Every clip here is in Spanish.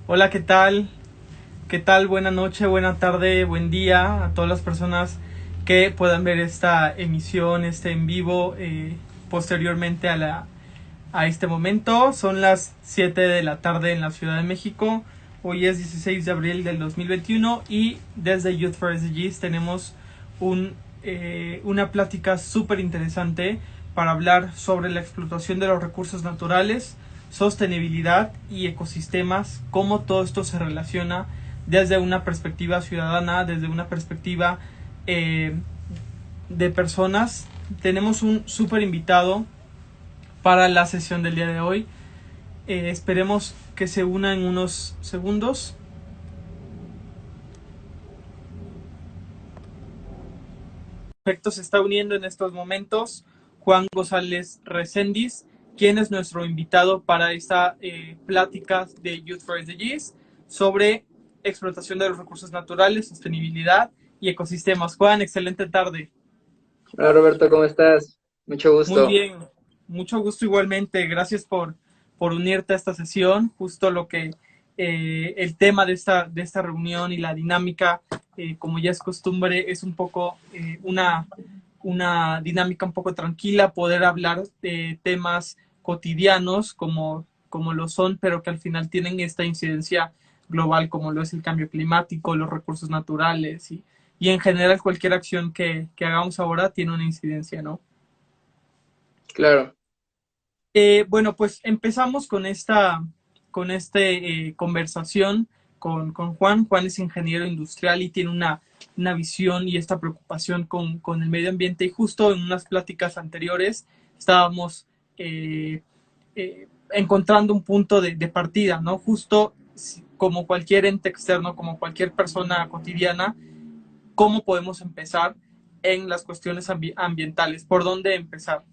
Hola, ¿qué tal? ¿Qué tal? Buena noche, buena tarde, buen día a todas las personas que puedan ver esta emisión, este en vivo, posteriormente a este momento. Son las 7 de la tarde en la Ciudad de México. Hoy es 16 de abril del 2021 y desde Youth for SDGs tenemos una plática súper interesante para hablar sobre la explotación de los recursos naturales, sostenibilidad y ecosistemas, cómo todo esto se relaciona desde una perspectiva ciudadana, desde una perspectiva eh, de personas. Tenemos un súper invitado para la sesión del día de hoy. Esperemos que se una en unos segundos. Perfecto, se está uniendo en estos momentos Juan González Recendis, quien es nuestro invitado para esta plática de Youth for SDGs sobre explotación de los recursos naturales, sostenibilidad y ecosistemas. Juan, excelente tarde. Hola Roberto, ¿cómo estás? Mucho Muy gusto. bien, mucho gusto igualmente. Gracias por unirte a esta sesión. Justo lo que el tema de esta reunión y la dinámica, como ya es costumbre, es un poco una dinámica un poco tranquila, poder hablar de temas cotidianos como lo son, pero que al final tienen esta incidencia global como lo es el cambio climático, los recursos naturales y en general cualquier acción que hagamos ahora tiene una incidencia, ¿no? Claro, Bueno, pues empezamos con esta conversación con Juan. Juan es ingeniero industrial y tiene una visión y esta preocupación con el medio ambiente. Y justo en unas pláticas anteriores estábamos eh, encontrando un punto de partida, ¿no? Justo como cualquier ente externo, como cualquier persona cotidiana, ¿cómo podemos empezar en las cuestiones ambientales? ¿Por dónde empezar?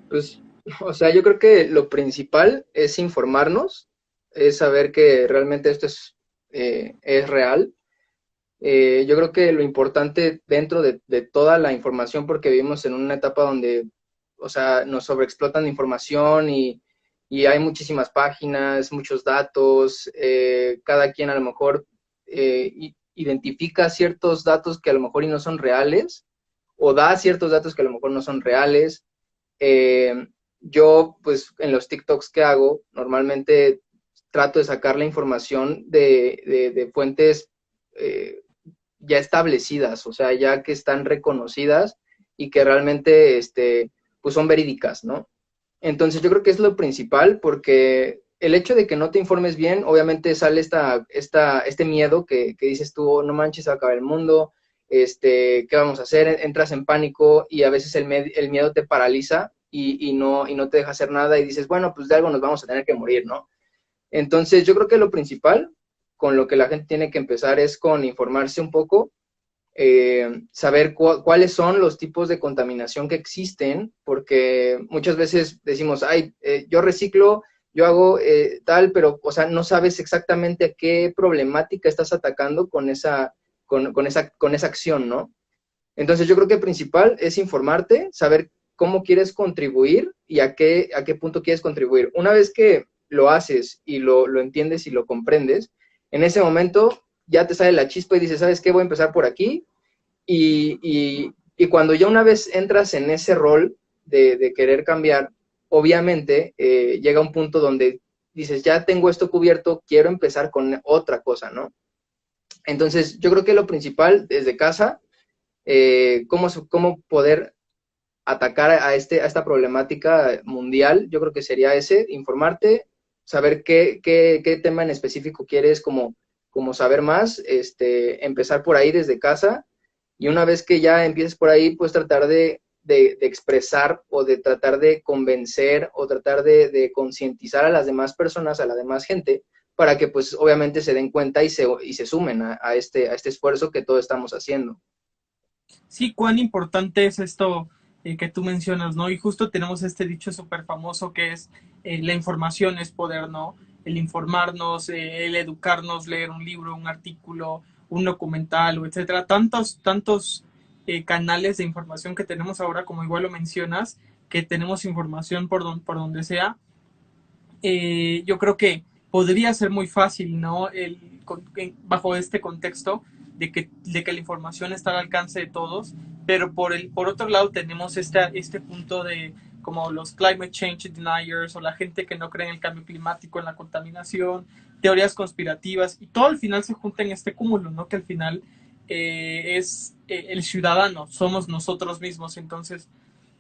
pues, o sea, yo creo que lo principal es informarnos, es saber que realmente esto es real. Yo creo que lo importante dentro de toda la información, porque vivimos en una etapa donde, o sea, nos sobreexplotan la información y hay muchísimas páginas, muchos datos, cada quien a lo mejor identifica ciertos datos que a lo mejor y no son reales, o da ciertos datos que a lo mejor no son reales. Eh, yo, pues, en los TikToks que hago, normalmente trato de sacar la información de fuentes eh, ya establecidas, o sea, ya que están reconocidas y que realmente, pues, son verídicas, ¿no? Entonces, yo creo que es lo principal, porque el hecho de que no te informes bien, obviamente sale este miedo que dices tú: "Oh, no manches, se va a acabar el mundo, ¿qué vamos a hacer?". Entras en pánico y a veces el miedo te paraliza y no te deja hacer nada y dices, bueno, pues de algo nos vamos a tener que morir, ¿no? Entonces, yo creo que lo principal con lo que la gente tiene que empezar es con informarse un poco, saber cuáles son los tipos de contaminación que existen, porque muchas veces decimos, ay, yo reciclo, yo hago tal, pero, o sea, no sabes exactamente a qué problemática estás atacando con esa acción, ¿no? Entonces, yo creo que principal es informarte, saber cómo quieres contribuir y a qué punto quieres contribuir. Una vez que lo haces y lo entiendes y lo comprendes, en ese momento ya te sale la chispa y dices, ¿sabes qué? Voy a empezar por aquí, y cuando ya una vez entras en ese rol de querer cambiar, obviamente llega un punto donde dices, ya tengo esto cubierto, quiero empezar con otra cosa, ¿no? Entonces, yo creo que lo principal desde casa, cómo poder atacar a esta problemática mundial, yo creo que sería ese: informarte, saber qué tema en específico quieres como saber más, empezar por ahí desde casa, y una vez que ya empieces por ahí, pues tratar de expresar o de tratar de convencer o tratar de concientizar a las demás personas, a la demás gente, para que pues obviamente se den cuenta y se sumen a este esfuerzo que todos estamos haciendo. Sí, cuán importante es esto que tú mencionas, ¿no? Y justo tenemos este dicho súper famoso que es la información es poder, ¿no? El informarnos, el educarnos, leer un libro, un artículo, un documental, o etcétera. Tantos canales de información que tenemos ahora, como igual lo mencionas, que tenemos información por donde sea. Yo creo que podría ser muy fácil, ¿no? Bajo este contexto de que la información está al alcance de todos, pero por otro lado tenemos este punto de como los climate change deniers o la gente que no cree en el cambio climático, en la contaminación, teorías conspirativas, y todo al final se junta en este cúmulo, ¿no? Que al final es el ciudadano, somos nosotros mismos. Entonces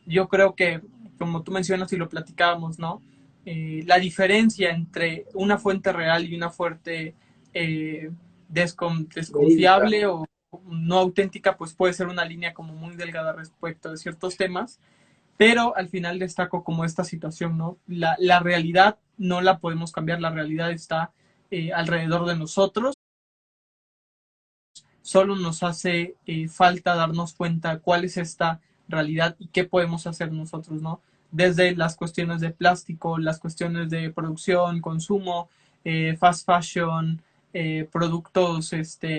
yo creo que, como tú mencionas y lo platicábamos, ¿no? La diferencia entre una fuente real y una fuente eh, Verídica. desconfiable o no auténtica, pues puede ser una línea como muy delgada respecto de ciertos temas, pero al final destaco como esta situación, ¿no? La realidad no la podemos cambiar, la realidad está alrededor de nosotros, solo nos hace falta darnos cuenta cuál es esta realidad y qué podemos hacer nosotros, ¿no? Desde las cuestiones de plástico, las cuestiones de producción, consumo, fast fashion, productos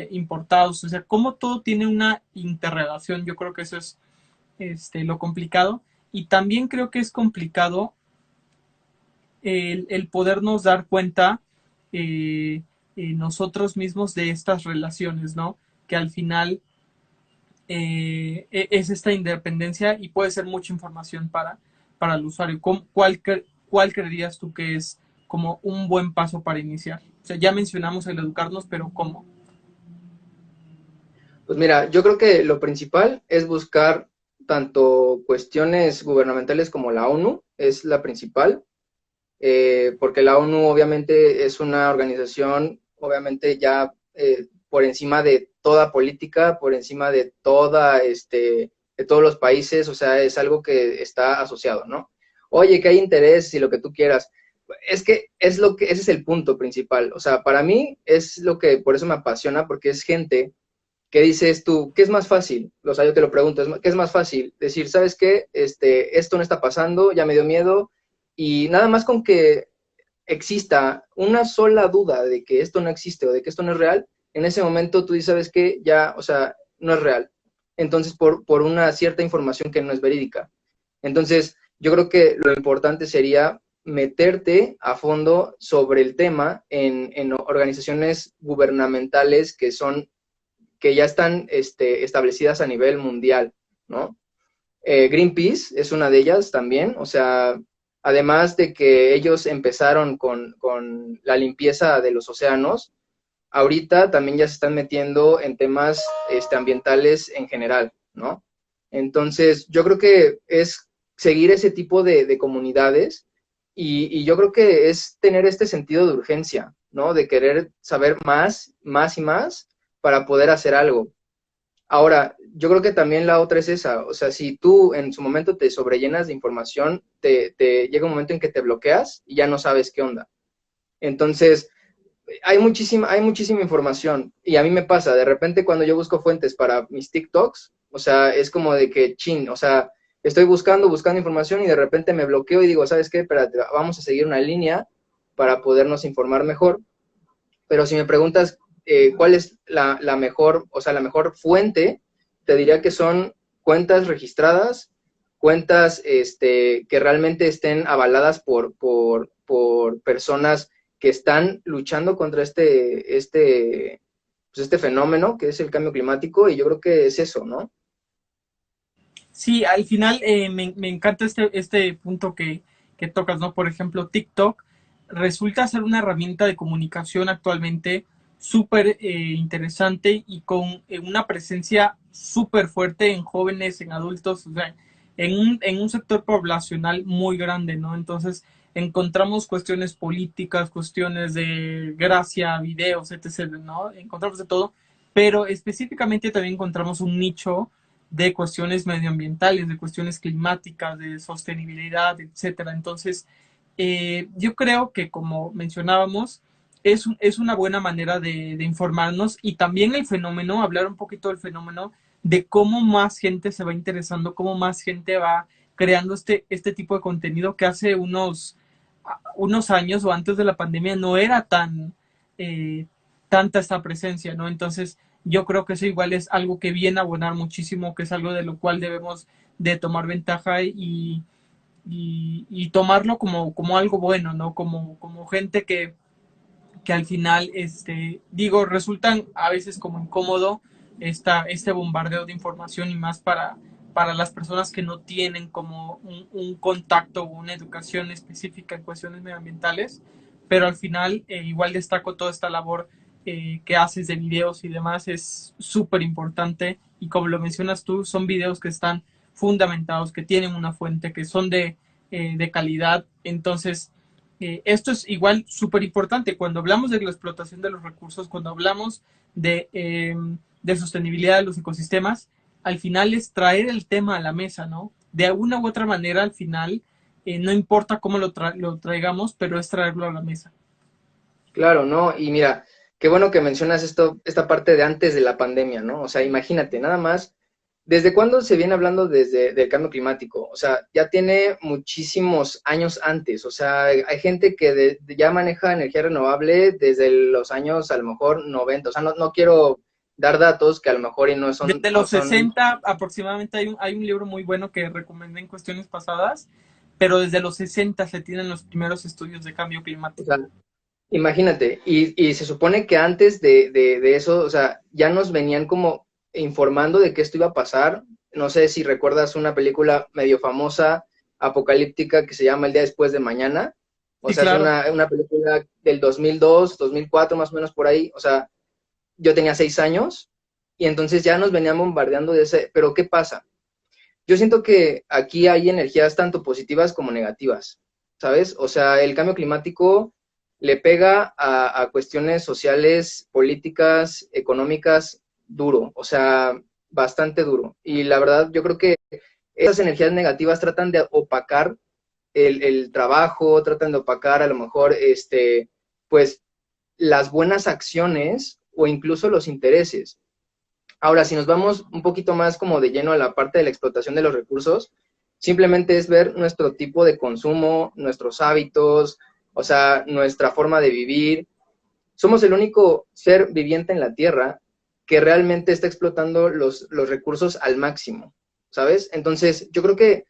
importados, o sea, cómo todo tiene una interrelación. Yo creo que eso es lo complicado. Y también creo que es complicado el podernos dar cuenta nosotros mismos de estas relaciones, ¿no? Que al final es esta independencia y puede ser mucha información para el usuario. ¿Cuál creerías tú que es como un buen paso para iniciar? O sea, ya mencionamos el educarnos, pero ¿cómo? Pues mira, yo creo que lo principal es buscar tanto cuestiones gubernamentales como la ONU, es la principal, porque la ONU obviamente es una organización, obviamente ya por encima de toda política, por encima de de todos los países, o sea, es algo que está asociado, ¿no? Oye, que hay interés y lo que tú quieras. Es que ese es el punto principal. O sea, para mí es lo que, por eso me apasiona, porque es gente que dices tú, ¿qué es más fácil? O sea, yo te lo pregunto, ¿qué es más fácil? Decir, ¿sabes qué? Esto no está pasando, ya me dio miedo, y nada más con que exista una sola duda de que esto no existe o de que esto no es real, en ese momento tú dices, ¿sabes qué? Ya, o sea, no es real. Entonces, por una cierta información que no es verídica. Entonces, yo creo que lo importante sería meterte a fondo sobre el tema en organizaciones gubernamentales que ya están establecidas a nivel mundial, ¿no? Greenpeace es una de ellas también, o sea, además de que ellos empezaron con la limpieza de los océanos, ahorita también ya se están metiendo en temas ambientales en general, ¿no? Entonces, yo creo que es seguir ese tipo de comunidades y yo creo que es tener este sentido de urgencia, ¿no? De querer saber más, más y más para poder hacer algo. Ahora, yo creo que también la otra es esa, o sea, si tú en su momento te sobrellenas de información, te llega un momento en que te bloqueas y ya no sabes qué onda. Entonces, hay muchísima información y a mí me pasa, de repente cuando yo busco fuentes para mis TikToks, o sea, es como de que chin, o sea, estoy buscando información y de repente me bloqueo y digo, ¿sabes qué? Espérate, vamos a seguir una línea para podernos informar mejor. Pero si me preguntas cuál es la mejor, o sea, la mejor fuente, te diría que son cuentas registradas, cuentas que realmente estén avaladas por personas que están luchando contra pues este fenómeno que es el cambio climático, y yo creo que es eso, ¿no? Sí, al final me encanta este punto que tocas, ¿no? Por ejemplo, TikTok resulta ser una herramienta de comunicación actualmente súper interesante y con una presencia súper fuerte en jóvenes, en adultos, o sea, en un sector poblacional muy grande, ¿no? Entonces encontramos cuestiones políticas, cuestiones de gracia, videos, etc., ¿no? Encontramos de todo, pero específicamente también encontramos un nicho de cuestiones medioambientales, de cuestiones climáticas, de sostenibilidad, etcétera. Entonces, yo creo que como mencionábamos, es una buena manera de informarnos y también el fenómeno, hablar un poquito del fenómeno de cómo más gente se va interesando, cómo más gente va creando este tipo de contenido que hace unos años o antes de la pandemia no era eh, tanta esta presencia, ¿no? Entonces, yo creo que eso igual es algo que viene a abonar muchísimo, que es algo de lo cual debemos de tomar ventaja y tomarlo como algo bueno, ¿no? Como gente que al final, digo, resultan a veces como incómodo este bombardeo de información y más para las personas que no tienen como un contacto o una educación específica en cuestiones medioambientales, pero al final igual destaco toda esta labor que haces de videos y demás, es súper importante y como lo mencionas tú, son videos que están fundamentados, que tienen una fuente, que son de calidad, entonces esto es igual súper importante cuando hablamos de la explotación de los recursos, cuando hablamos de sostenibilidad de los ecosistemas, al final es traer el tema a la mesa, ¿no? De una u otra manera, al final, no importa cómo lo traigamos, pero es traerlo a la mesa. Claro, ¿no? Y mira, qué bueno que mencionas esto, esta parte de antes de la pandemia, ¿no? O sea, imagínate, nada más, ¿desde cuándo se viene hablando desde del cambio climático? O sea, ya tiene muchísimos años antes, o sea, hay gente que ya maneja energía renovable desde los años a lo mejor 90, o sea, no quiero dar datos que a lo mejor y Desde no los son, 60 aproximadamente hay un libro muy bueno que recomendé en cuestiones pasadas, pero desde los 60 se tienen los primeros estudios de cambio o climático. sea, imagínate, y se supone que antes de eso, o sea, ya nos venían como informando de que esto iba a pasar. No sé si recuerdas una película medio famosa, apocalíptica, que se llama El día después de mañana. O Sí, sea, es claro. una película del 2002, 2004, más o menos por ahí. O sea, yo tenía 6 años y entonces ya nos venían bombardeando de ese. Pero ¿qué pasa? Yo siento que aquí hay energías tanto positivas como negativas, ¿sabes? O sea, el cambio climático le pega a cuestiones sociales, políticas, económicas, duro, o sea, bastante duro. Y la verdad, yo creo que esas energías negativas tratan de opacar el trabajo, tratan de opacar a lo mejor, pues, las buenas acciones o incluso los intereses. Ahora, si nos vamos un poquito más como de lleno a la parte de la explotación de los recursos, simplemente es ver nuestro tipo de consumo, nuestros hábitos, o sea, nuestra forma de vivir. Somos el único ser viviente en la Tierra que realmente está explotando los recursos al máximo, ¿sabes? Entonces, yo creo que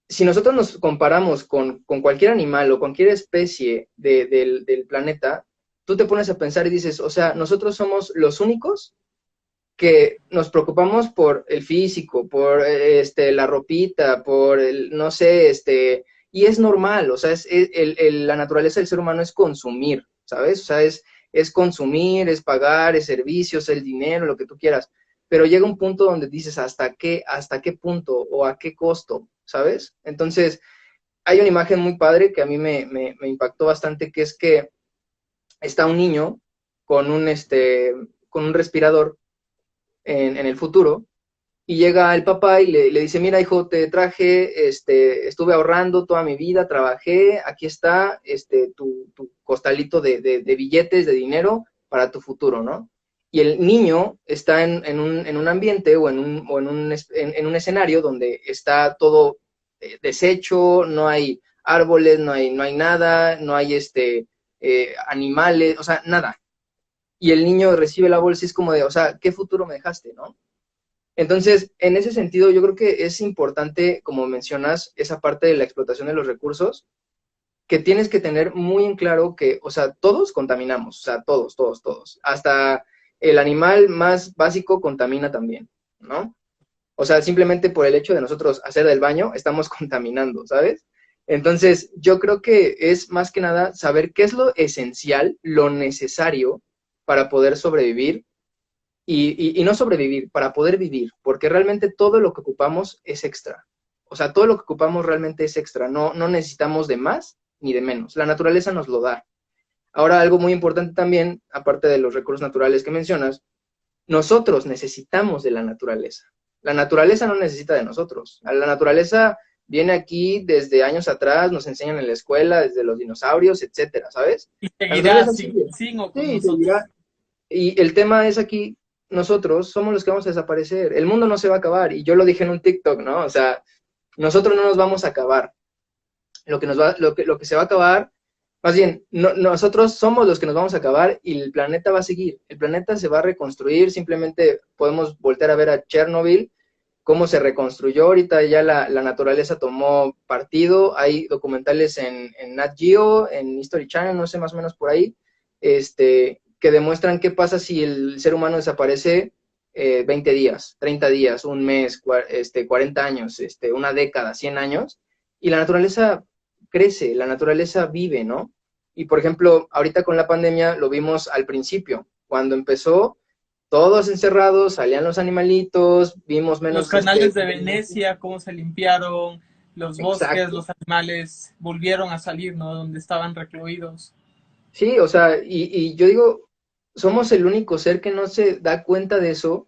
si nosotros nos comparamos con cualquier animal o cualquier especie del planeta, tú te pones a pensar y dices, o sea, nosotros somos los únicos que nos preocupamos por el físico, por la ropita, por el, no sé, y es normal, o sea, la naturaleza del ser humano es consumir, ¿sabes? O sea, es consumir, es pagar, es servicios, el dinero, lo que tú quieras, pero llega un punto donde dices, hasta qué punto o a qué costo, ¿sabes? Entonces, hay una imagen muy padre que a mí me impactó bastante, que es que está un niño con con un respirador en el futuro, y llega el papá y le dice, mira hijo, te traje, estuve ahorrando toda mi vida, trabajé, aquí está tu costalito de billetes, de dinero para tu futuro, ¿no? Y el niño está en un ambiente o en un escenario donde está todo deshecho, no hay árboles, no hay nada, no hay animales, o sea, nada. Y el niño recibe la bolsa y es como de, o sea, ¿qué futuro me dejaste, no? Entonces, en ese sentido, yo creo que es importante, como mencionas, esa parte de la explotación de los recursos, que tienes que tener muy en claro que, o sea, todos contaminamos, o sea, todos, todos, todos. Hasta el animal más básico contamina también, ¿no? O sea, simplemente por el hecho de nosotros hacer del baño, estamos contaminando, ¿sabes? Entonces, yo creo que es más que nada saber qué es lo esencial, lo necesario para poder sobrevivir y no sobrevivir, para poder vivir, porque realmente todo lo que ocupamos es extra. O sea, todo lo que ocupamos realmente es extra, no necesitamos de más ni de menos. La naturaleza nos lo da. Ahora, algo muy importante también, aparte de los recursos naturales que mencionas, nosotros necesitamos de la naturaleza. La naturaleza no necesita de nosotros. La naturaleza viene aquí desde años atrás, nos enseñan en la escuela, desde los dinosaurios, etcétera, ¿sabes? Y La seguirá naturaleza sigue. sin o con Sí, nosotros. seguirá. Y el tema es aquí, nosotros somos los que vamos a desaparecer. El mundo no se va a acabar. Y yo lo dije en un TikTok, ¿no? O sea, nosotros no nos vamos a acabar. Lo que se va a acabar, más bien, nosotros somos los que nos vamos a acabar y el planeta va a seguir. El planeta se va a reconstruir. Simplemente podemos volver a ver a Chernobyl, cómo se reconstruyó. Ahorita ya la naturaleza tomó partido. Hay documentales en Nat Geo, en History Channel, no sé, más o menos por ahí, que demuestran qué pasa si el ser humano desaparece 20 días, 30 días, un mes, 40 años, una década, 100 años, y la naturaleza crece, la naturaleza vive, ¿no? Y por ejemplo, ahorita con la pandemia lo vimos al principio, cuando empezó, todos encerrados, salían los animalitos, vimos Los menos, canales de Venecia, cómo se limpiaron, los bosques, exacto. los animales volvieron a salir, ¿no? Donde estaban recluidos. Sí, o sea, y yo digo, somos el único ser que no se da cuenta de eso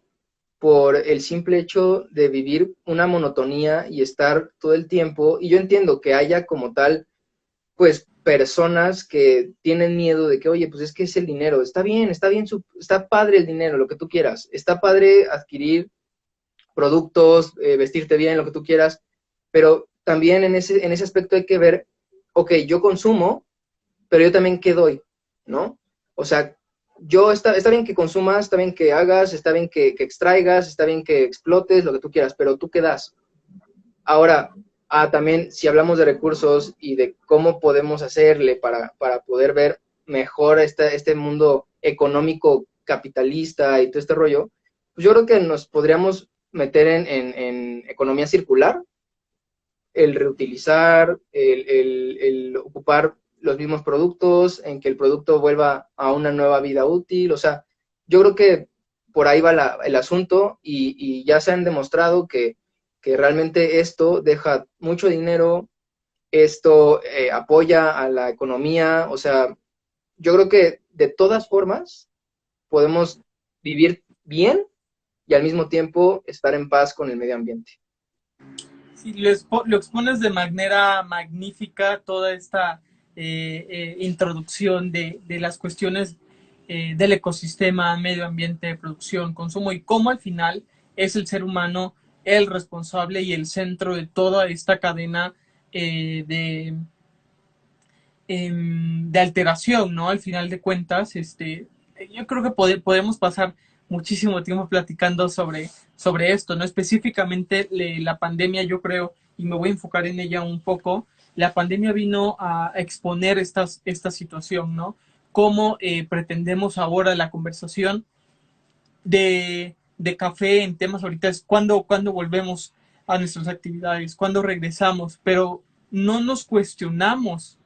por el simple hecho de vivir una monotonía y estar todo el tiempo. Y yo entiendo que haya como tal, pues, personas que tienen miedo de que, oye, pues es que es el dinero, está bien, está padre el dinero, lo que tú quieras, está padre adquirir productos, vestirte bien, lo que tú quieras, pero también en ese aspecto hay que ver, ok, yo consumo, pero yo también qué doy, ¿no? O sea, está bien que consumas, está bien que hagas, está bien que extraigas, está bien que explotes, lo que tú quieras, pero tú qué das. Ahora, también si hablamos de recursos y de cómo podemos hacerle para poder ver mejor este mundo económico capitalista y todo este rollo, pues yo creo que nos podríamos meter en economía circular, el reutilizar, el ocupar los mismos productos, en que el producto vuelva a una nueva vida útil. O sea, yo creo que por ahí va el asunto y ya se han demostrado que realmente esto deja mucho dinero, esto apoya a la economía. O sea, yo creo que de todas formas podemos vivir bien y al mismo tiempo estar en paz con el medio ambiente. Sí, lo expones de manera magnífica toda esta introducción de las cuestiones del ecosistema, medio ambiente, producción, consumo y cómo al final es el ser humano el responsable y el centro de toda esta cadena de de alteración, ¿no? Al final de cuentas, yo creo que podemos pasar muchísimo tiempo platicando sobre esto, ¿no? Específicamente la pandemia, yo creo, y me voy a enfocar en ella un poco, la pandemia vino a exponer esta situación, ¿no? Cómo pretendemos ahora la conversación de café en temas ahorita es cuando volvemos a nuestras actividades, cuando regresamos, pero no nos cuestionamos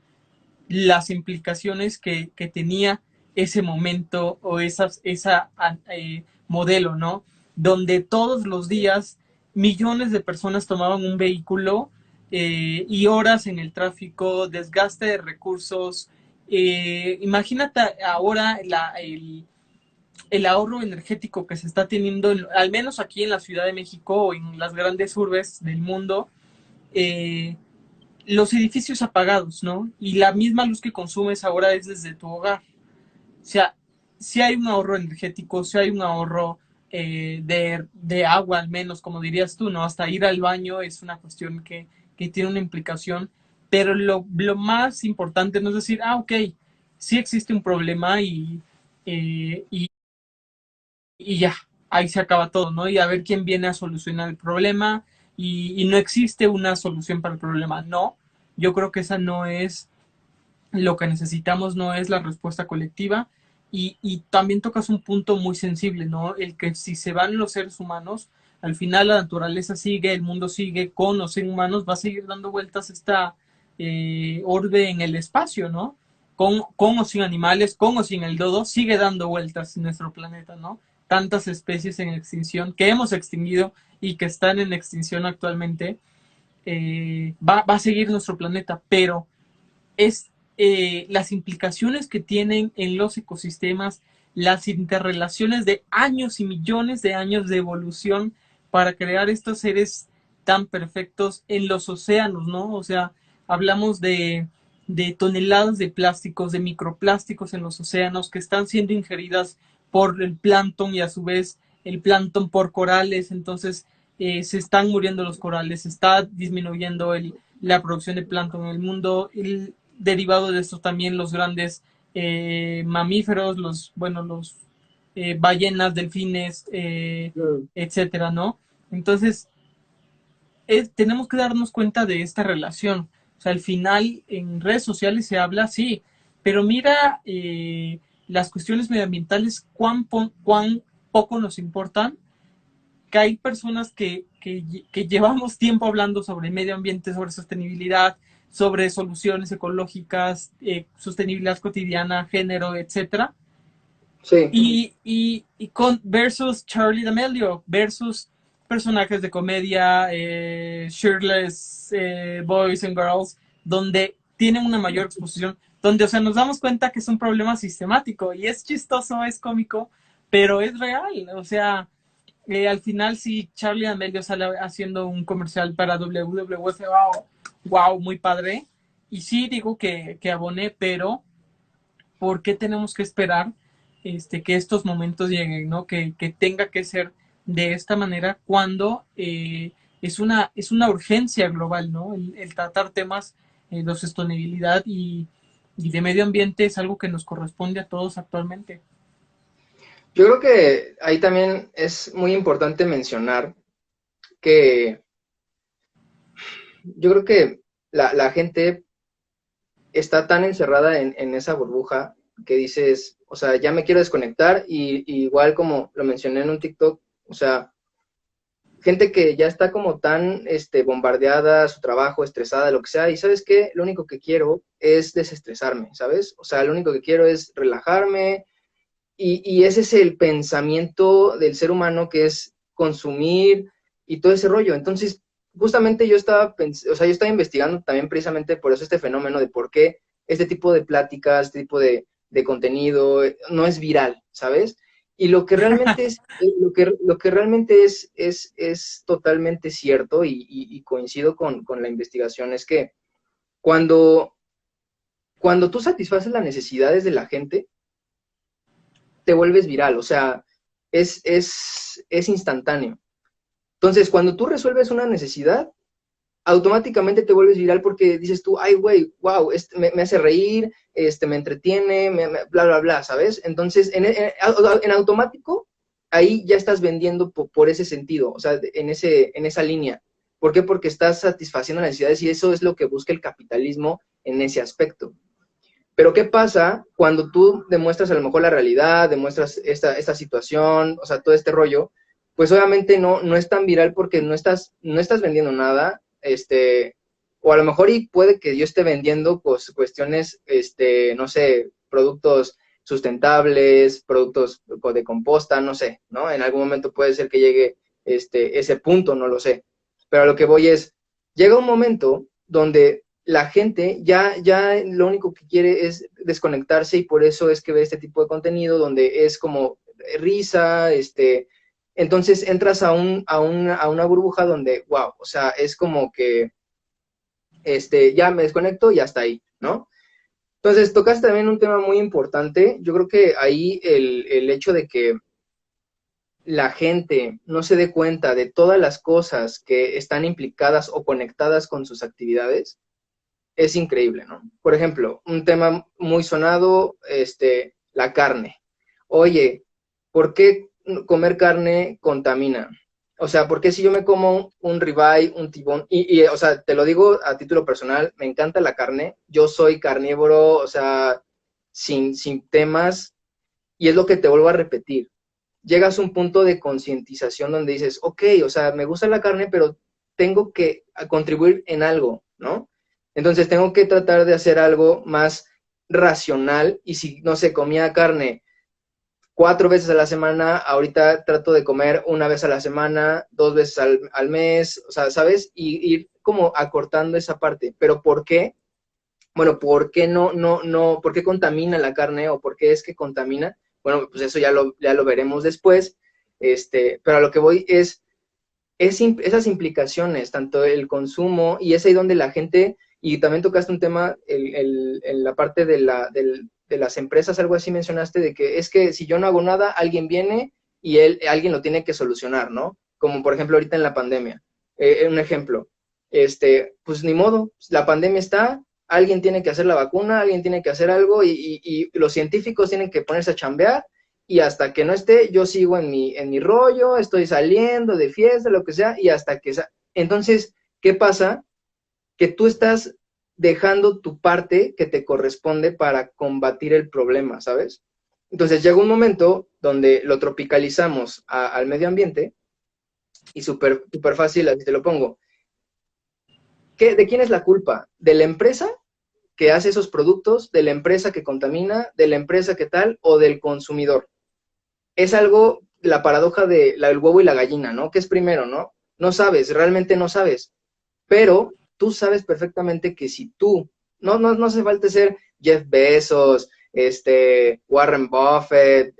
las implicaciones que tenía ese momento o esa modelo, ¿no? Donde todos los días millones de personas tomaban un vehículo y horas en el tráfico, desgaste de recursos. Imagínate ahora el ahorro energético que se está teniendo, al menos aquí en la Ciudad de México o en las grandes urbes del mundo, eh, los edificios apagados, ¿no? Y la misma luz que consumes ahora es desde tu hogar. O sea, si hay un ahorro energético, si hay un ahorro de agua al menos, como dirías tú, ¿no? Hasta ir al baño es una cuestión que tiene una implicación, pero lo más importante no es decir, ok, sí existe un problema eh, y, y ya, ahí se acaba todo, ¿no? Y a ver quién viene a solucionar el problema y no existe una solución para el problema, no. Yo creo que esa no es lo que necesitamos, no es la respuesta colectiva. Y también tocas un punto muy sensible, ¿no? El que si se van los seres humanos, al final la naturaleza sigue, el mundo sigue, con los seres humanos va a seguir dando vueltas esta orbe en el espacio, ¿no? Con o sin animales, con o sin el dodo, sigue dando vueltas en nuestro planeta, ¿no? Tantas especies en extinción que hemos extinguido y que están en extinción actualmente, va a seguir nuestro planeta, pero es las implicaciones que tienen en los ecosistemas, las interrelaciones de años y millones de años de evolución para crear estos seres tan perfectos en los océanos, ¿no? O sea, hablamos de toneladas de plásticos, de microplásticos en los océanos que están siendo ingeridas por el plancton y a su vez el plancton por corales, entonces se están muriendo los corales, se está disminuyendo la producción de plancton en el mundo, derivado de esto también los grandes mamíferos, los ballenas, delfines, Mm. etcétera, ¿no? Entonces, tenemos que darnos cuenta de esta relación. O sea, al final en redes sociales se habla, sí, pero mira, las cuestiones medioambientales, cuán poco nos importan, que hay personas que llevamos tiempo hablando sobre medio ambiente, sobre sostenibilidad, sobre soluciones ecológicas, sostenibilidad cotidiana, género, etcétera. Sí. Y con versus Charlie D'Amelio, versus personajes de comedia, shirtless boys and girls, donde tienen una mayor exposición, donde, o sea, nos damos cuenta que es un problema sistemático y es chistoso, es cómico, pero es real. O sea, al final si Charlie D'Amelio sale haciendo un comercial para WWE, wow, wow, muy padre. Y sí digo que aboné, pero ¿por qué tenemos que esperar que estos momentos lleguen, ¿no? Que tenga que ser de esta manera cuando es una urgencia global, ¿no? El tratar temas de sostenibilidad y de medio ambiente es algo que nos corresponde a todos actualmente. Yo creo que ahí también es muy importante mencionar que yo creo que la gente está tan encerrada en esa burbuja que dices, o sea, ya me quiero desconectar y igual como lo mencioné en un TikTok, o sea, gente que ya está como tan bombardeada, su trabajo, estresada, lo que sea, y ¿sabes qué? Lo único que quiero es desestresarme, ¿sabes? O sea, lo único que quiero es relajarme y ese es el pensamiento del ser humano que es consumir y todo ese rollo. Entonces, justamente o sea, yo estaba investigando también precisamente por eso este fenómeno de por qué este tipo de pláticas, este tipo de contenido no es viral, ¿sabes? Y lo que realmente es, lo que realmente es totalmente cierto y coincido con la investigación es que cuando, cuando tú satisfaces las necesidades de la gente, te vuelves viral, o sea, es instantáneo. Entonces, cuando tú resuelves una necesidad, automáticamente te vuelves viral porque dices tú, ay, güey, wow, me hace reír, me entretiene, bla, bla, bla, ¿sabes? Entonces, en automático, ahí ya estás vendiendo por ese sentido, o sea, en esa línea. ¿Por qué? Porque estás satisfaciendo necesidades y eso es lo que busca el capitalismo en ese aspecto. Pero ¿qué pasa cuando tú demuestras a lo mejor la realidad, demuestras esta situación, o sea, todo este rollo? Pues obviamente no es tan viral porque no estás vendiendo nada, o a lo mejor y puede que yo esté vendiendo pues, cuestiones, no sé, productos sustentables, productos de composta, no sé, ¿no? En algún momento puede ser que llegue ese punto, no lo sé. Pero a lo que voy es, llega un momento donde la gente ya lo único que quiere es desconectarse y por eso es que ve este tipo de contenido donde es como risa, entonces entras a una burbuja donde, wow, o sea, es como que, ya me desconecto y hasta ahí, ¿no? Entonces, tocaste también un tema muy importante. Yo creo que ahí el hecho de que la gente no se dé cuenta de todas las cosas que están implicadas o conectadas con sus actividades, es increíble, ¿no? Por ejemplo, un tema muy sonado, la carne. Oye, ¿por qué comer carne contamina? O sea, ¿por qué si yo me como un ribeye, un tibón, o sea, te lo digo a título personal, me encanta la carne, yo soy carnívoro, o sea, sin temas, y es lo que te vuelvo a repetir. Llegas a un punto de concientización donde dices, ok, o sea, me gusta la carne, pero tengo que contribuir en algo, ¿no? Entonces tengo que tratar de hacer algo más racional y si, no sé, comía carne 4 veces a la semana, ahorita trato de comer una vez a la semana, 2 veces al mes, o sea, ¿sabes? Y ir como acortando esa parte. ¿Pero por qué? Bueno, ¿por qué por qué contamina la carne o por qué es que contamina? Bueno, pues eso ya lo veremos después, pero a lo que voy esas implicaciones, tanto el consumo, y es ahí donde la gente, y también tocaste un tema en la parte de las empresas, algo así mencionaste, de que es que si yo no hago nada, alguien viene y alguien lo tiene que solucionar, ¿no? Como por ejemplo ahorita en la pandemia. Un ejemplo, pues ni modo, la pandemia está, alguien tiene que hacer la vacuna, alguien tiene que hacer algo y los científicos tienen que ponerse a chambear y hasta que no esté, yo sigo en mi rollo, estoy saliendo de fiesta, lo que sea, y hasta que... Entonces, ¿qué pasa? Que tú estás dejando tu parte que te corresponde para combatir el problema, ¿sabes? Entonces llega un momento donde lo tropicalizamos al medio ambiente y súper super fácil, así te lo pongo. ¿De quién es la culpa? ¿De la empresa que hace esos productos, de la empresa que contamina, de la empresa que tal o del consumidor? Es algo, la paradoja del huevo y la gallina, ¿no? ¿Qué es primero, no? No sabes, realmente no sabes, pero tú sabes perfectamente que si tú, no hace falta ser Jeff Bezos, Warren Buffett,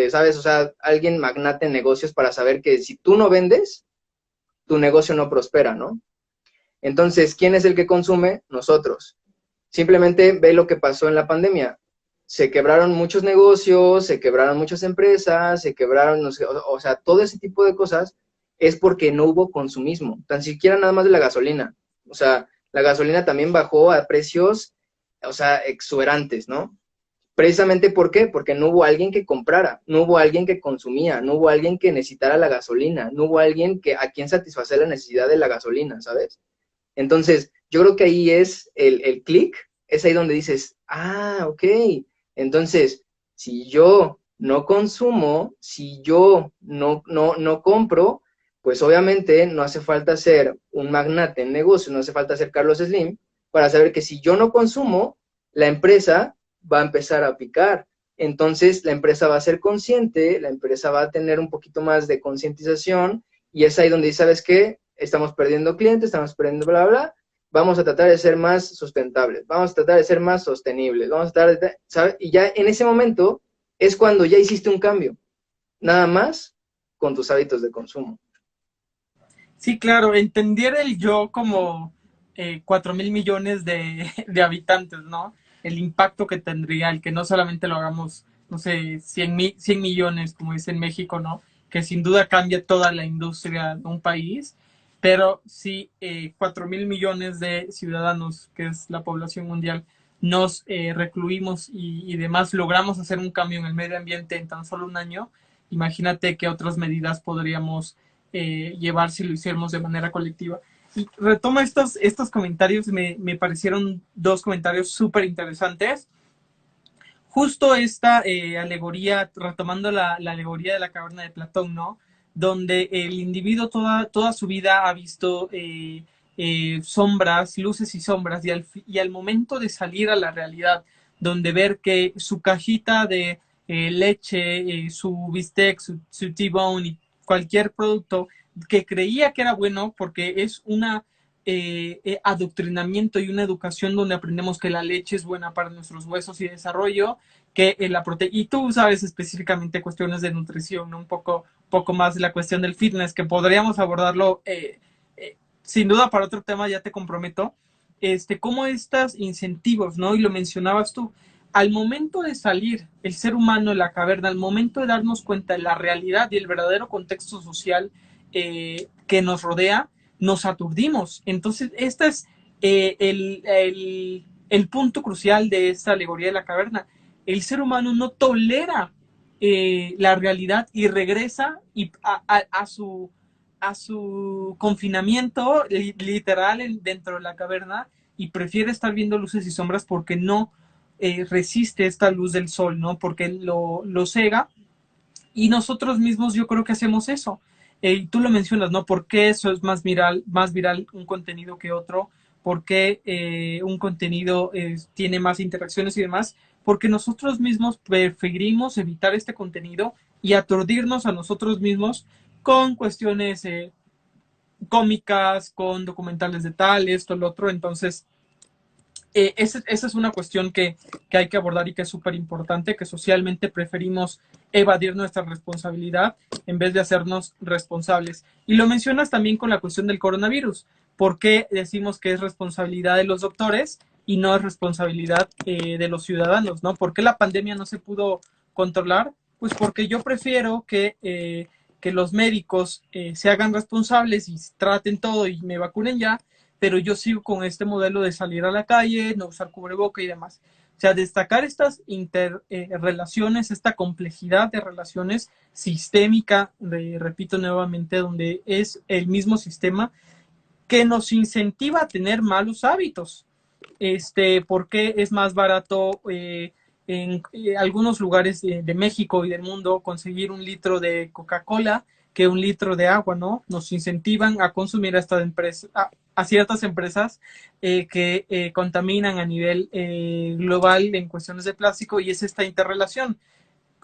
¿sabes? O sea, alguien magnate en negocios para saber que si tú no vendes, tu negocio no prospera, ¿no? Entonces, ¿quién es el que consume? Nosotros. Simplemente ve lo que pasó en la pandemia. Se quebraron muchos negocios, se quebraron muchas empresas, se quebraron, no sé, o sea, todo ese tipo de cosas es porque no hubo consumismo, tan siquiera nada más de la gasolina. O sea, la gasolina también bajó a precios, o sea, exuberantes, ¿no? Precisamente ¿por qué? Porque no hubo alguien que comprara, no hubo alguien que consumía, no hubo alguien que necesitara la gasolina, no hubo alguien que a quien satisfacer la necesidad de la gasolina, ¿sabes? Entonces, yo creo que ahí es el clic, es ahí donde dices, ah, ok, entonces, si yo no consumo, si yo no compro, pues obviamente no hace falta ser un magnate en negocios, no hace falta ser Carlos Slim para saber que si yo no consumo, la empresa va a empezar a picar. Entonces, la empresa va a ser consciente, la empresa va a tener un poquito más de concientización y es ahí donde dice, ¿sabes qué? Estamos perdiendo clientes, estamos perdiendo bla, bla, bla, vamos a tratar de ser más sustentables, vamos a tratar de ser más sostenibles, vamos a tratar de, ¿sabes? Y ya en ese momento es cuando ya hiciste un cambio, nada más con tus hábitos de consumo. Sí, claro, entender el yo como 4.000 millones de habitantes, ¿no? El impacto que tendría el que no solamente lo hagamos, no sé, 100 millones, como dice en México, ¿no? Que sin duda cambia toda la industria de un país, pero si 4.000 millones de ciudadanos, que es la población mundial, nos recluimos y demás logramos hacer un cambio en el medio ambiente en tan solo un año, imagínate qué otras medidas podríamos llevar si lo hiciéramos de manera colectiva. Y retomo estos comentarios, me parecieron dos comentarios súper interesantes. Justo esta alegoría, retomando la alegoría de la caverna de Platón, ¿no? Donde el individuo toda su vida ha visto sombras, luces y sombras, y al momento de salir a la realidad, donde ver que su cajita de leche, su bistec, su T-bone y cualquier producto que creía que era bueno, porque es una adoctrinamiento y una educación donde aprendemos que la leche es buena para nuestros huesos y desarrollo, que la proteína, y tú sabes específicamente cuestiones de nutrición, ¿no? Poco más de la cuestión del fitness, que podríamos abordarlo sin duda para otro tema, ya te comprometo, cómo estos incentivos, ¿no? Y lo mencionabas tú, al momento de salir el ser humano de la caverna, al momento de darnos cuenta de la realidad y el verdadero contexto social que nos rodea, nos aturdimos. Entonces, este es el punto crucial de esta alegoría de la caverna. El ser humano no tolera la realidad y regresa a su confinamiento literal dentro de la caverna y prefiere estar viendo luces y sombras porque no resiste esta luz del sol, ¿no? Porque lo cega y nosotros mismos yo creo que hacemos eso. Y tú lo mencionas, ¿no? ¿Por qué eso es más viral un contenido que otro? ¿Por qué un contenido tiene más interacciones y demás? Porque nosotros mismos preferimos evitar este contenido y aturdirnos a nosotros mismos con cuestiones cómicas, con documentales de tal, esto, lo otro. Entonces, esa es una cuestión que hay que abordar y que es súper importante, que socialmente preferimos evadir nuestra responsabilidad en vez de hacernos responsables. Y lo mencionas también con la cuestión del coronavirus. ¿Por qué decimos que es responsabilidad de los doctores y no es responsabilidad de los ciudadanos? ¿No? ¿Por qué la pandemia no se pudo controlar? Pues porque yo prefiero que los médicos se hagan responsables y traten todo y me vacunen ya, pero yo sigo con este modelo de salir a la calle, no usar cubreboca y demás. O sea, destacar estas interrelaciones, esta complejidad de relaciones sistémica, repito nuevamente, donde es el mismo sistema que nos incentiva a tener malos hábitos. ¿Por qué es más barato en algunos lugares de México y del mundo conseguir un litro de Coca-Cola que un litro de agua, ¿no? Nos incentivan a consumir a, esta empresa, a ciertas empresas que contaminan a nivel global en cuestiones de plástico, y es esta interrelación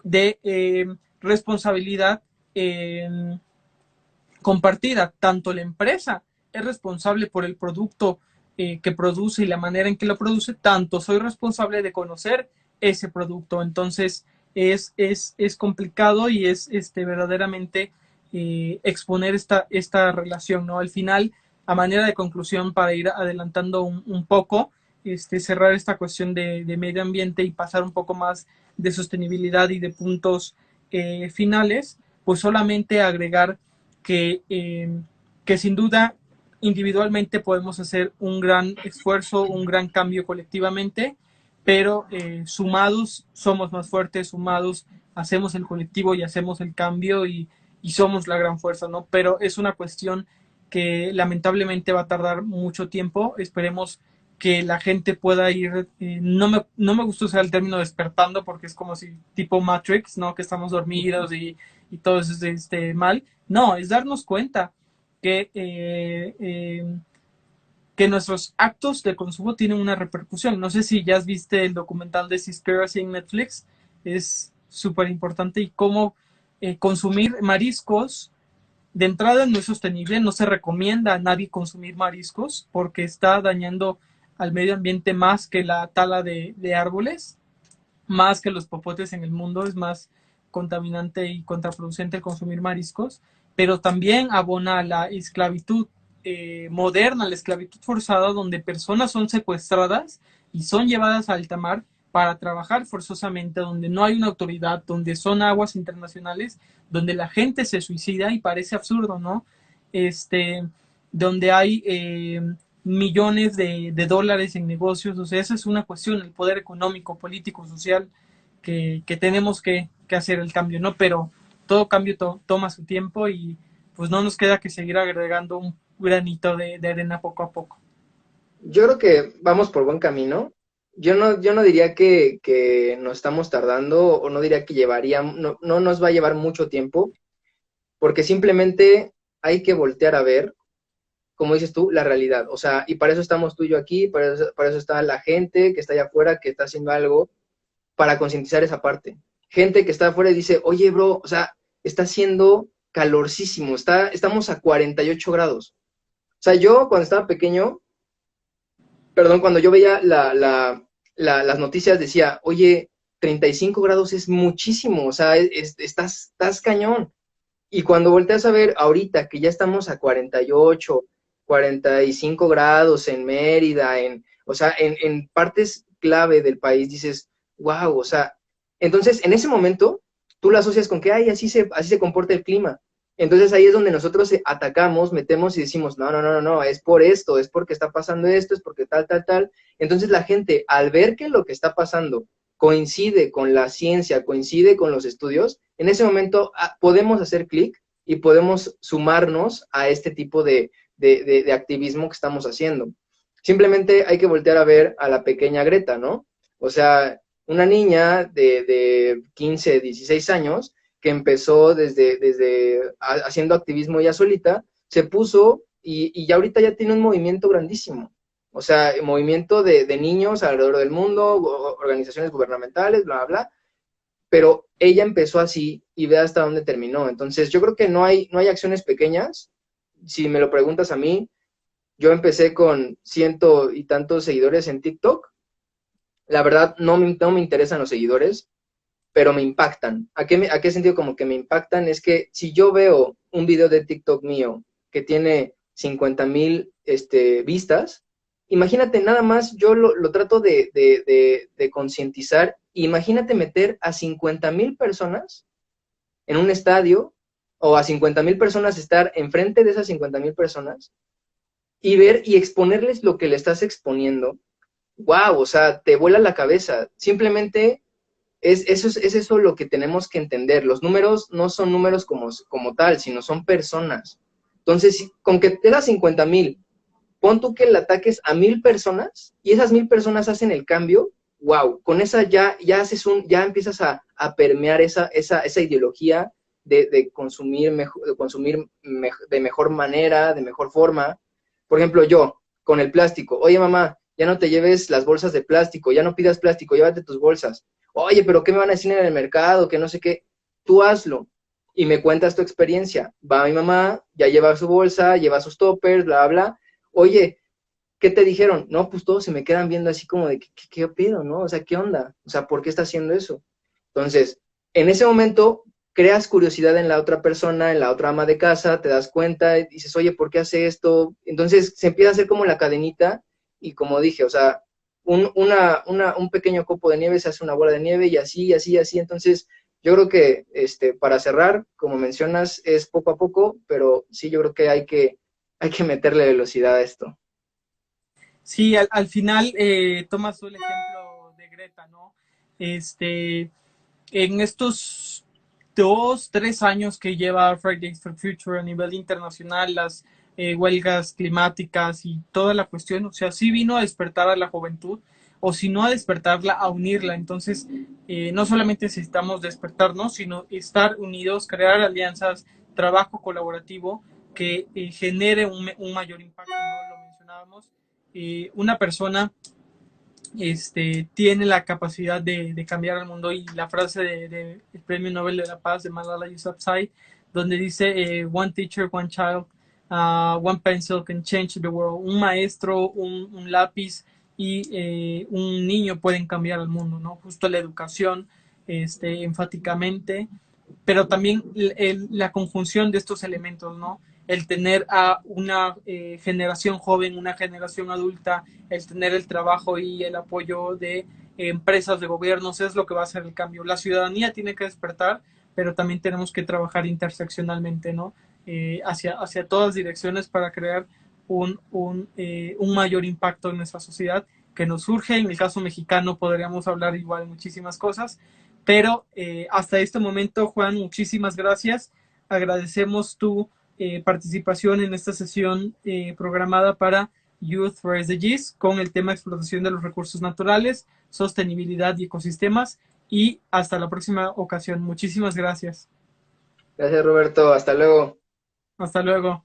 de responsabilidad eh, compartida. Tanto la empresa es responsable por el producto que produce y la manera en que lo produce, tanto soy responsable de conocer ese producto. Entonces es complicado y es verdaderamente exponer esta relación, ¿no? Al final, a manera de conclusión, para ir adelantando un poco, cerrar esta cuestión de medio ambiente y pasar un poco más de sostenibilidad y de puntos finales, pues solamente agregar que, que sin duda individualmente podemos hacer un gran esfuerzo, un gran cambio colectivamente, pero sumados somos más fuertes, sumados hacemos el colectivo y hacemos el cambio y somos la gran fuerza, ¿no? Pero es una cuestión que lamentablemente va a tardar mucho tiempo. Esperemos que la gente pueda ir, no me gusta usar el término despertando porque es como si tipo Matrix, ¿no? Que estamos dormidos y todo eso es mal. No, es darnos cuenta que, que nuestros actos de consumo tienen una repercusión. No sé si ya has visto el documental de Seaspiracy en Netflix, es súper importante, y cómo consumir mariscos de entrada no es sostenible, no se recomienda a nadie consumir mariscos porque está dañando al medio ambiente más que la tala de árboles, más que los popotes en el mundo, es más contaminante y contraproducente el consumir mariscos, pero también abona a la esclavitud moderna, la esclavitud forzada, donde personas son secuestradas y son llevadas a alta mar para trabajar forzosamente, donde no hay una autoridad, donde son aguas internacionales, donde la gente se suicida y parece absurdo, ¿no? Donde hay millones de dólares en negocios. O sea, esa es una cuestión, el poder económico, político, social, que tenemos que hacer el cambio, ¿no? Pero todo cambio toma su tiempo y pues no nos queda que seguir agregando un granito de arena poco a poco. Yo creo que vamos por buen camino. Yo no diría que nos estamos tardando, o no diría que llevaría, no nos va a llevar mucho tiempo, porque simplemente hay que voltear a ver, como dices tú, la realidad. O sea, y para eso estamos tú y yo aquí, para eso está la gente que está allá afuera, que está haciendo algo para concientizar esa parte. Gente que está afuera y dice, oye, bro, o sea, está haciendo calorcísimo, estamos a 48 grados. O sea, yo cuando estaba pequeño, perdón, cuando yo veía las noticias decía, oye, 35 grados es muchísimo, o sea, estás cañón. Y cuando volteas a ver ahorita que ya estamos a 48, 45 grados en Mérida, o sea, en partes clave del país, dices, wow, o sea, entonces en ese momento tú lo asocias con que, ay, así se comporta el clima. Entonces ahí es donde nosotros atacamos, metemos y decimos, no, no, no, no, no, es por esto, es porque está pasando esto, es porque tal, tal, tal. Entonces la gente, al ver que lo que está pasando coincide con la ciencia, coincide con los estudios, en ese momento podemos hacer clic y podemos sumarnos a este tipo de activismo que estamos haciendo. Simplemente hay que voltear a ver a la pequeña Greta, ¿no? O sea, una niña de 15, 16 años que empezó desde haciendo activismo ella solita, se puso y ya ahorita ya tiene un movimiento grandísimo. O sea, movimiento de niños alrededor del mundo, organizaciones gubernamentales, bla, bla, bla, pero ella empezó así y ve hasta dónde terminó. Entonces, yo creo que no hay acciones pequeñas. Si me lo preguntas a mí, yo empecé con ciento y tantos seguidores en TikTok. La verdad, no me interesan los seguidores, pero me impactan. A qué sentido como que me impactan? Es que si yo veo un video de TikTok mío que tiene 50,000 vistas, imagínate nada más, yo lo trato de concientizar. Imagínate meter a 50,000 personas en un estadio, o a 50,000 personas estar enfrente de esas 50,000 personas y ver y exponerles lo que le estás exponiendo. Wow, o sea, te vuela la cabeza. Simplemente es eso lo que tenemos que entender. Los números no son números como tal, sino son personas. Entonces, con que te das 50,000, pon tú que le ataques a 1,000 personas y esas 1,000 personas hacen el cambio. wow, con esa ya haces ya empiezas a permear esa ideología de consumir, de mejor manera, de mejor forma. Por ejemplo, yo, con el plástico, oye mamá, ya no te lleves las bolsas de plástico, ya no pidas plástico, llévate tus bolsas. Oye, pero ¿qué me van a decir en el mercado? Que no sé qué. Tú hazlo y me cuentas tu experiencia. Va mi mamá, ya lleva su bolsa, lleva sus toppers, bla, bla. Oye, ¿qué te dijeron? No, pues todos se me quedan viendo así como de, ¿qué pido, no? O sea, ¿qué onda? O sea, ¿por qué está haciendo eso? Entonces, en ese momento, creas curiosidad en la otra persona, en la otra ama de casa, te das cuenta y dices, oye, ¿por qué hace esto? Entonces, se empieza a hacer como la cadenita y como dije, o sea, un pequeño copo de nieve se hace una bola de nieve y así, y así, y así. Entonces, yo creo que para cerrar, como mencionas, es poco a poco, pero sí, yo creo que hay que meterle velocidad a esto. Sí, al final tomas tú el ejemplo de Greta, ¿no? Este, en estos 2, 3 años que lleva Fridays for Future a nivel internacional, las huelgas climáticas y toda la cuestión, o sea, sí vino a despertar a la juventud, o si no a despertarla, a unirla. Entonces, no solamente necesitamos despertarnos, sino estar unidos, crear alianzas, trabajo colaborativo que genere un mayor impacto, ¿no? Lo mencionábamos. Una persona tiene la capacidad de cambiar el mundo, y la frase el Premio Nobel de la Paz de Malala Yousafzai, donde dice one teacher, one child, one pencil can change the world. Un maestro, un lápiz y un niño pueden cambiar el mundo, ¿no? Justo la educación, enfáticamente, pero también la conjunción de estos elementos, ¿no? El tener a una generación joven, una generación adulta, el tener el trabajo y el apoyo de empresas, de gobiernos, es lo que va a hacer el cambio. La ciudadanía tiene que despertar, pero también tenemos que trabajar interseccionalmente, ¿no? Hacia todas direcciones para crear un mayor impacto en nuestra sociedad que nos surge. En el caso mexicano podríamos hablar igual de muchísimas cosas, pero hasta este momento, Juan, muchísimas gracias. Agradecemos tu participación en esta sesión programada para Youth for SDGs con el tema explotación de los recursos naturales, sostenibilidad y ecosistemas. Y hasta la próxima ocasión. Muchísimas gracias. Gracias, Roberto. Hasta luego. Hasta luego.